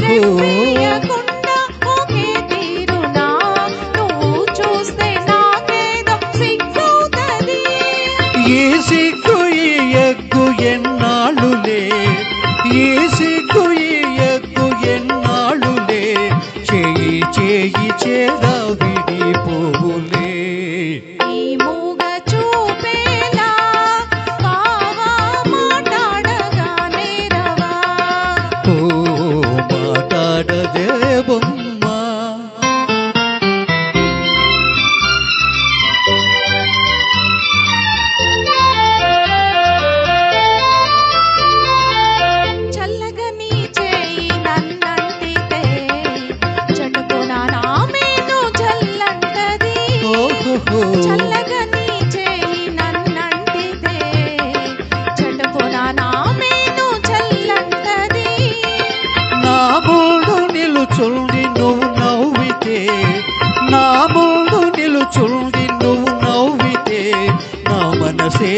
వెయ్యకుండా ఒకే తీరునా నువ్వు చూస్తే నాకేదో సిగ్గవుతది. ఈ సిగ్గు ఈ ఎగ్గు ఎన్నాళ్ళులే, ఈ సిగ్గు ఈ ఎగ్గు ఎన్నాళ్ళులే, చేయి చేయి చేదా విడిపోవులే. ఈ మూగ చూపేలా బావా మాట్లాడగానే రవా. ఓ మాట్లాడదే బొమ్మ, చల్లగా నీ చేయి నన్నంటితే చటుకున నా మేను జల్లంటది. ఓహో చల్లగా నీ చేయి నన్నంటితే చటుకున నా మేను జల్లంటది. నా ముందు నిలుచుండి నువ్వు నవ్వితే, నా ముందు నిలుచుండి నువ్వు నవ్వితే, నా మనసే